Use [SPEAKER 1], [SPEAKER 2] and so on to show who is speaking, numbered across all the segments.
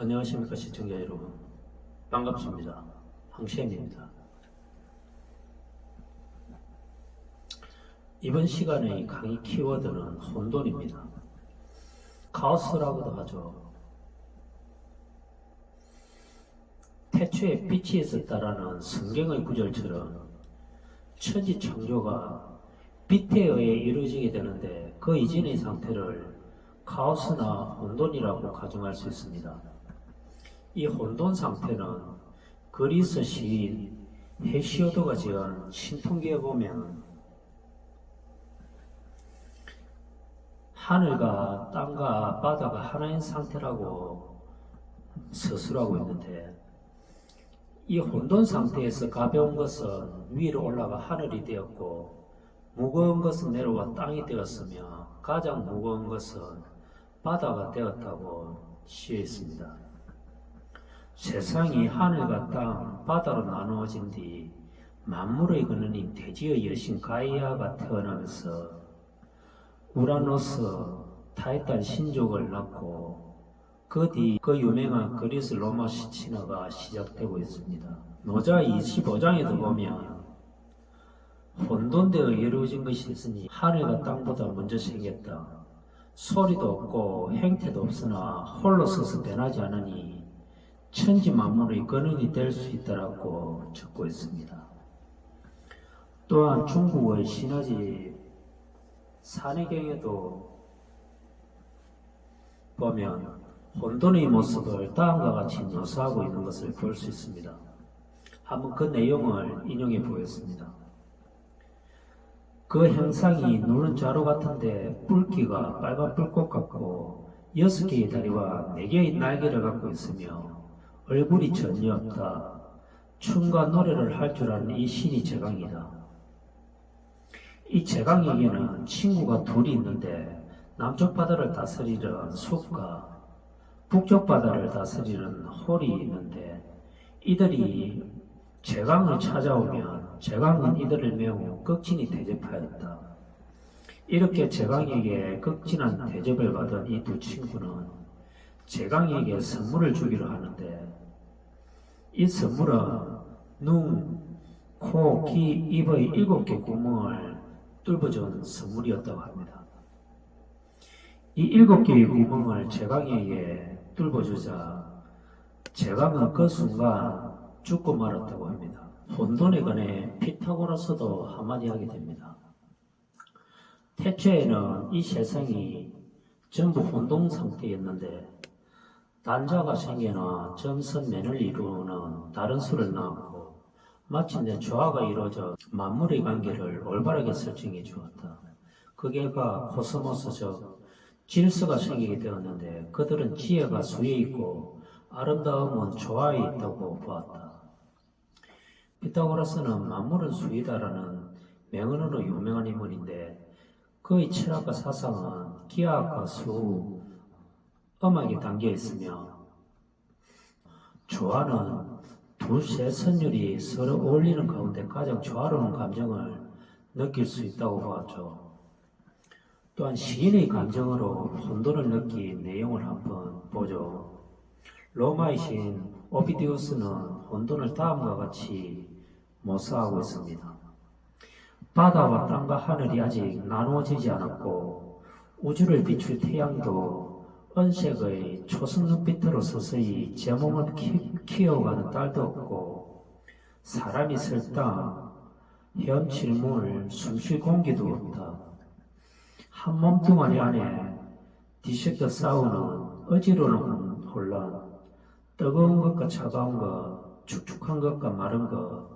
[SPEAKER 1] 안녕하십니까 시청자 여러분, 반갑습니다. 황시엠입니다. 이번 시간의 강의 키워드는 혼돈입니다. 카오스라고도 하죠. 태초에 빛이 있었다라는 성경의 구절처럼 천지 창조가 빛에 의해 이루어지게 되는데 그 이전의 상태를 카오스나 혼돈이라고 가정할 수 있습니다. 이 혼돈 상태는 그리스 시인 헤시오도가 지은 신통기에 보면 하늘과 땅과 바다가 하나인 상태라고 서술하고 있는데, 이 혼돈 상태에서 가벼운 것은 위로 올라가 하늘이 되었고 무거운 것은 내려와 땅이 되었으며 가장 무거운 것은 바다가 되었다고 시에 있습니다. 세상이 하늘과 땅, 바다로 나누어진 뒤 만물의 근원인 대지의 여신 가이아가 태어나면서 우라노스, 타이탄 신족을 낳고 그 뒤 그 유명한 그리스 로마 신화가 시작되고 있습니다. 노자 25장에도 보면 혼돈되어 이루어진 것이 있으니 하늘과 땅보다 먼저 생겼다. 소리도 없고 행태도 없으나 홀로 서서 변하지 않으니 천지 만물의 근원이 될 수 있다라고 적고 있습니다. 또한 중국의 신화지 산해경에도 보면 혼돈의 모습을 다음과 같이 묘사하고 있는 것을 볼 수 있습니다. 한번 그 내용을 인용해 보겠습니다. 그 형상이 누른 자루 같은데 뿔기가 빨간 뿔꽃 같고 6개의 다리와 4개의 날개를 갖고 있으며 얼굴이 전혀 없다. 춤과 노래를 할 줄 아는 이 신이 제강이다. 이 제강에게는 친구가 둘이 있는데 남쪽 바다를 다스리는 숲과 북쪽 바다를 다스리는 홀이 있는데 이들이 제강을 찾아오면 제강은 이들을 매우 극진히 대접하였다. 이렇게 제강에게 극진한 대접을 받은 이 두 친구는 제강에게 선물을 주기로 하는데, 이 선물은 눈, 코, 귀, 입의 7개 구멍을 뚫어준 선물이었다고 합니다. 이 7개의 구멍을 제강에게 뚫어주자 제강은 그 순간 죽고 말았다고 합니다. 혼돈에 관해 피타고라스도 한마디 하게 됩니다. 태초에는 이 세상이 전부 혼돈 상태였는데 단자가 생겨나 점선면을 이루는 다른 수를 낳았고 마침내 조화가 이루어져 만물의 관계를 올바르게 설정해 주었다. 그 결과 코스모스적 질서가 생기게 되었는데 그들은 지혜가 수에 있고 아름다움은 조화에 있다고 보았다. 피타고라스는 만물은 수이다라는 명언으로 유명한 인물인데 그의 철학과 사상은 기하학과 수, 음악이 담겨 있으며 조화는 두세 선율이 서로 어울리는 가운데 가장 조화로운 감정을 느낄 수 있다고 보았죠. 또한 시인의 감정으로 혼돈을 느낀 내용을 한번 보죠. 로마의 시인 오비디우스는 혼돈을 다음과 같이 묘사하고 있습니다. 바다와 땅과 하늘이 아직 나누어지지 않았고 우주를 비출 태양도 은색의 초승 눈빛으로 서서히 제 몸을 키워가는 딸도 없고 사람이 설 땅, 헤엄칠 물, 숨쉴 공기도 없다. 한 몸뚱아리 안에 뒤섞여 싸우는 어지러운 혼란, 뜨거운 것과 차가운 것, 축축한 것과 마른 것,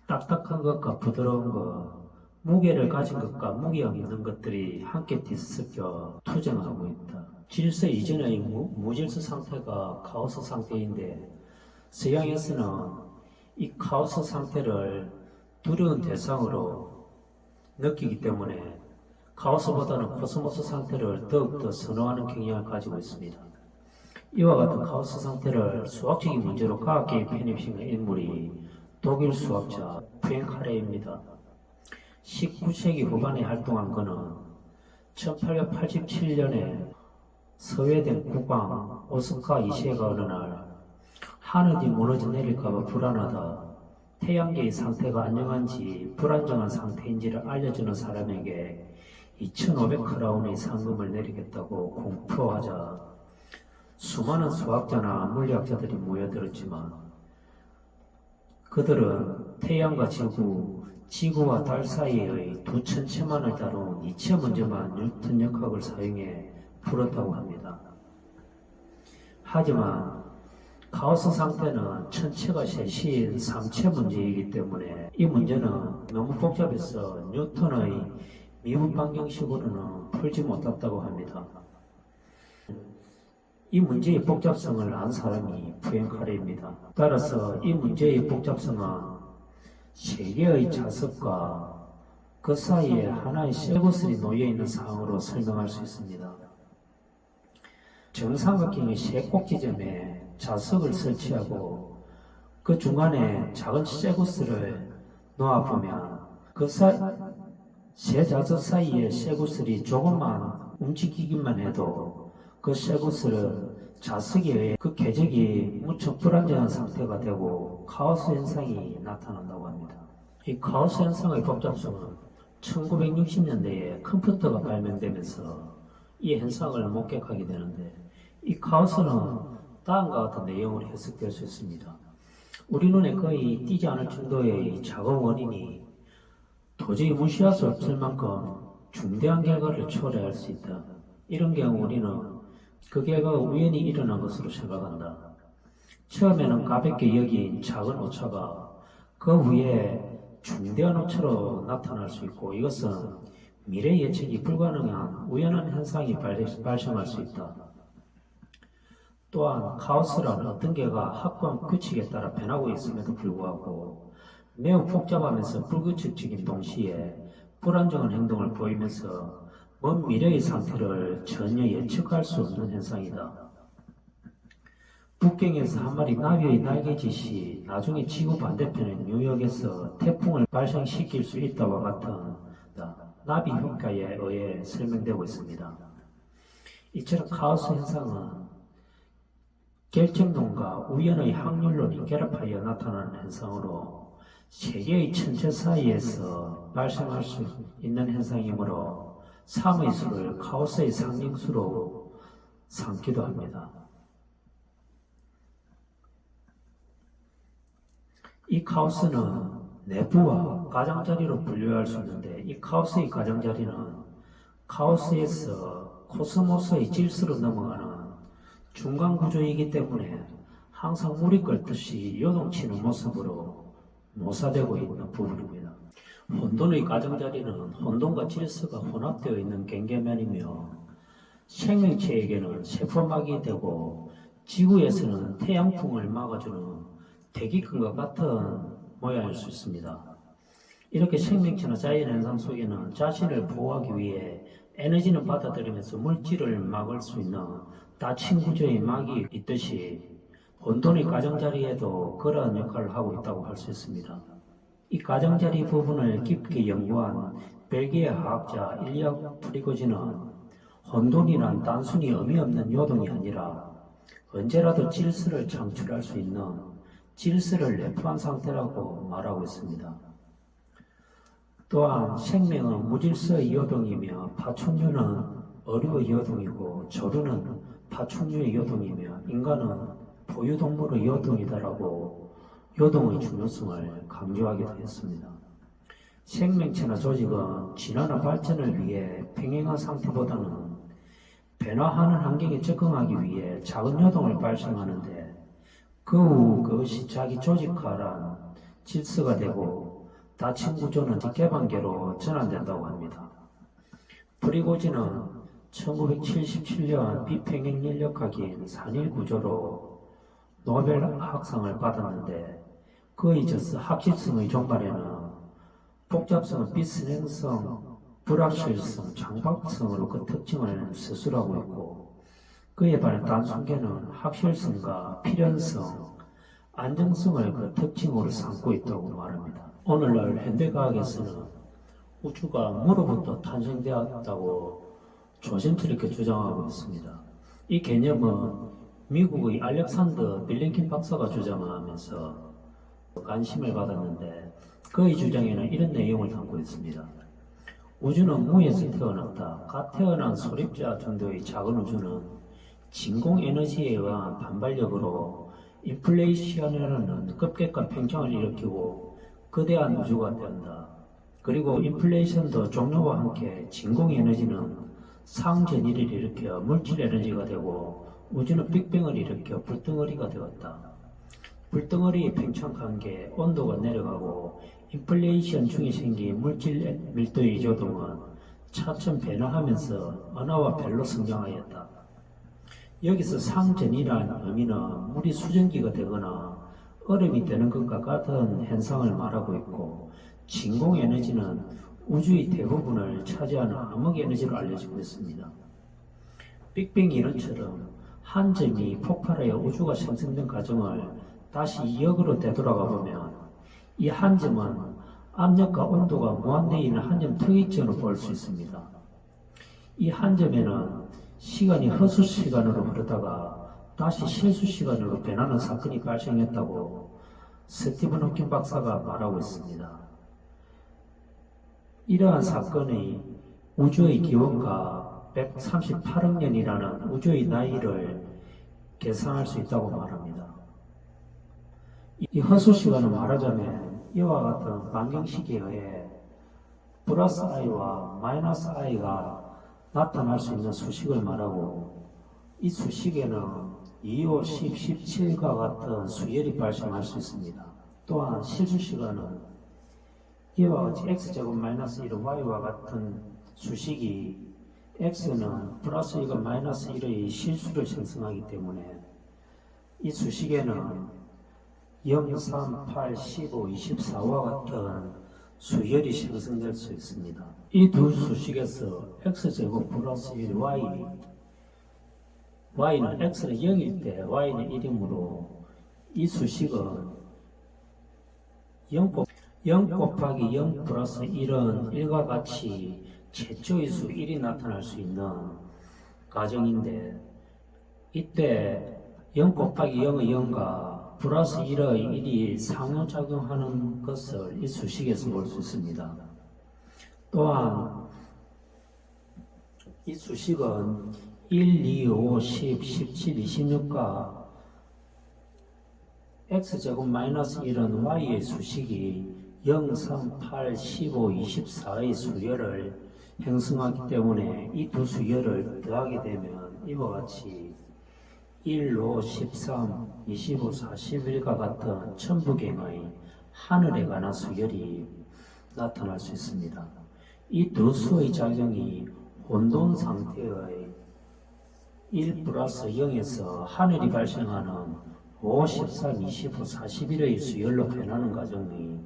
[SPEAKER 1] 딱딱한 것과 부드러운 것, 무게를 가진 것과 무게 없는 것들이 함께 뒤섞여 투쟁하고 있다. 질서 이전의 무질서 상태가 카오스 상태인데 서양에서는 이 카오스 상태를 두려운 대상으로 느끼기 때문에 카오스보다는 코스모스 상태를 더욱더 선호하는 경향을 가지고 있습니다. 이와 같은 카오스 상태를 수학적인 문제로 과학계에 편입시킨 인물이 독일 수학자 푸엥카레입니다. 19세기 후반에 활동한 그는 1887년에 스웨덴 국왕 오스카 2세가 어느 날 하늘이 무너져 내릴까봐 불안하다. 태양계의 상태가 안녕한지 불안정한 상태인지를 알려주는 사람에게 2,500크라운의 상금을 내리겠다고 공표하자 수많은 수학자나 물리학자들이 모여들었지만 그들은 태양과 지구, 지구와 달 사이의 두 천체만을 다룬 이체 문제만 뉴턴 역학을 사용해 풀었다고 합니다. 하지만 카오스 상태는 천체가 셋인 3체 문제이기 때문에 이 문제는 너무 복잡해서 뉴턴의 미분 방정식으로는 풀지 못했다고 합니다. 이 문제의 복잡성을 안 사람이 푸앵카레입니다. 따라서 이 문제의 복잡성은 세 개의 자석과 그 사이에 하나의 쇠구슬이 놓여있는 상황으로 설명할 수 있습니다. 정삼각형의 세 꼭지점에 자석을 설치하고 그 중간에 작은 쇠구슬을 놓아보면 그 세 자석 사이에 쇠구슬이 조금만 움직이기만 해도 그 쇠구슬은 자석에 의해 그 궤적이 무척 불안정한 상태가 되고 카오스 현상이 나타난다고 합니다. 이 카오스 현상의 복잡성은 1960년대에 컴퓨터가 발명되면서 이 현상을 목격하게 되는데 이 카오스는 다음과 같은 내용으로 해석될 수 있습니다. 우리 눈에 거의 띄지 않을 정도의 작은 원인이 도저히 무시할 수 없을 만큼 중대한 결과를 초래할 수 있다. 이런 경우 우리는 그 결과가 우연히 일어난 것으로 생각한다. 처음에는 가볍게 여긴 작은 오차가 그 후에 중대한 오차로 나타날 수 있고 이것은 미래 예측이 불가능한 우연한 현상이 발생할 수 있다. 또한 카오스란 어떤 개가 확고한 규칙에 따라 변하고 있음에도 불구하고 매우 복잡하면서 불규칙적인 동시에 불안정한 행동을 보이면서 먼 미래의 상태를 전혀 예측할 수 없는 현상이다. 북경에서 한 마리 나비의 날개짓이 나중에 지구 반대편의 뉴욕에서 태풍을 발생시킬 수 있다와 같은 나비 효과에 의해 설명되고 있습니다. 이처럼 카오스 현상은 결정론과 우연의 확률론이 결합하여 나타나는 현상으로 세 개의 천체 사이에서 발생할 수 있는 현상이므로 3의 수를 카오스의 상징수로 삼기도 합니다. 이 카오스는 내부와 가장자리로 분류할 수 있는데 이 카오스의 가장자리는 카오스에서 코스모스의 질서로 넘어가는 중간 구조이기 때문에 항상 물이 끓듯이 요동치는 모습으로 묘사되고 있는 부분입니다. 혼돈의 가장자리는 혼돈과 질서가 혼합되어 있는 경계면이며 생명체에게는 세포막이 되고 지구에서는 태양풍을 막아주는 대기근과 같은 모양일 수 있습니다. 이렇게 생명체나 자연현상 속에는 자신을 보호하기 위해 에너지는 받아들이면서 물질을 막을 수 있는 닫힌 구조의 막이 있듯이 혼돈의 가장자리에도 그러한 역할을 하고 있다고 할 수 있습니다. 이 가장자리 부분을 깊게 연구한 벨기에 화학자 일리아 프리고진은 혼돈이란 단순히 의미 없는 요동이 아니라 언제라도 질서를 창출할 수 있는 질서를 내포한 상태라고 말하고 있습니다. 또한 생명은 무질서의 요동이며 파충류는 어류의 요동이고 조류는 파충류의 요동이며 인간은 포유동물의 요동이다라고 요동의 중요성을 강조하기도 했습니다. 생명체나 조직은 진화나 발전을 위해 평행한 상태보다는 변화하는 환경에 적응하기 위해 작은 요동을 발생하는데 그 후 그것이 자기 조직화란 질서가 되고 닫힌 구조는 개방계로 전환된다고 합니다. 프리고진은 1977년 비평행 인력학인 산일 구조로 노벨 학상을 받았는데 그에 있어서 학식성의 종말에는 복잡성은 비선행성, 불확실성, 창박성으로 그 특징을 서술하고 있고 그에 반해 단순계는 확실성과 필연성, 안정성을 그 특징으로 삼고 있다고 말합니다. 오늘날 현대과학에서는 우주가 물로부터 탄생되었다고 조심스럽게 주장하고 있습니다. 이 개념은 미국의 알렉산더 빌링킨 박사가 주장하면서 관심을 받았는데 그의 주장에는 이런 내용을 담고 있습니다. 우주는 무에서 태어났다. 갓 태어난 소립자 정도의 작은 우주는 진공 에너지에 의한 반발력으로 인플레이션이라는 급격한 팽창을 일으키고 거대한 우주가 된다. 그리고 인플레이션도 종료와 함께 진공 에너지는 상전이를 일으켜 물질 에너지가 되고 우주는 빅뱅을 일으켜 불덩어리가 되었다. 불덩어리의 팽창 관계에 온도가 내려가고 인플레이션 중에 생긴 물질 밀도의 조동은 차츰 변화하면서 은하와 별로 성장하였다. 여기서 상전이라는 의미는 물이 수증기가 되거나 얼음이 되는 것과 같은 현상을 말하고 있고, 진공 에너지는 우주의 대부분을 차지하는 암흑 에너지로 알려지고 있습니다. 빅뱅 이론처럼 한 점이 폭발하여 우주가 생성된 과정을 다시 역으로 되돌아가 보면 이 한 점은 압력과 온도가 무한대에 있는 한 점 특이점으로 볼 수 있습니다. 이 한 점에는 시간이 허수 시간으로 흐르다가 다시 실수 시간으로 변하는 사건이 발생했다고 스티븐 호킹 박사가 말하고 있습니다. 이러한 사건이 우주의 기원과 138억 년이라는 우주의 나이를 계산할 수 있다고 말합니다. 이 허수 시간은 말하자면 이와 같은 반경식에 의해 플러스 i와 마이너스 i가 나타날 수 있는 수식을 말하고, 이 수식에는 2, 5, 10, 17과 같은 수열이 발생할 수 있습니다. 또한 실수 시간은 이와 같이 x제곱 마이너스 1은 y와 같은 수식이 x는 플러스 1과 마이너스 1의 실수를 생성하기 때문에 이 수식에는 0, 3, 8, 15, 24와 같은 수열이 생성될 수 있습니다. 이 두 수식에서 x제곱 플러스 1, y는 x는 0일 때 y는 1이므로 이 수식은 0 곱하기 0 플러스 1은 1과 같이 최초의 수 1이 나타날 수 있는 가정인데, 이때 0 곱하기 0의 0과 플러스 1의 1이 상호작용하는 것을 이 수식에서 볼 수 있습니다. 또한 이 수식은 1, 2, 5, 10, 17, 26과 x제곱 마이너스 1은 y의 수식이 0, 3, 8, 15, 24의 수열을 형성하기 때문에 이 두 수열을 더하게 되면 이와 같이 1, 5, 13, 25, 41과 같은 천부경의 하늘에 관한 수열이 나타날 수 있습니다. 이 두 수의 작용이 혼돈 상태의 1 플러스 0에서 하늘이 발생하는 5, 13, 25, 41의 수열로 변하는 과정이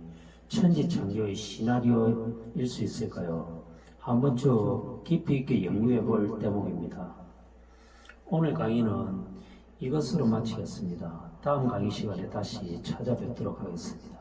[SPEAKER 1] 천지창조의 시나리오일 수 있을까요? 한번 쭉 깊이 있게 연구해 볼 대목입니다. 오늘 강의는 이것으로 마치겠습니다. 다음 강의 시간에 다시 찾아뵙도록 하겠습니다.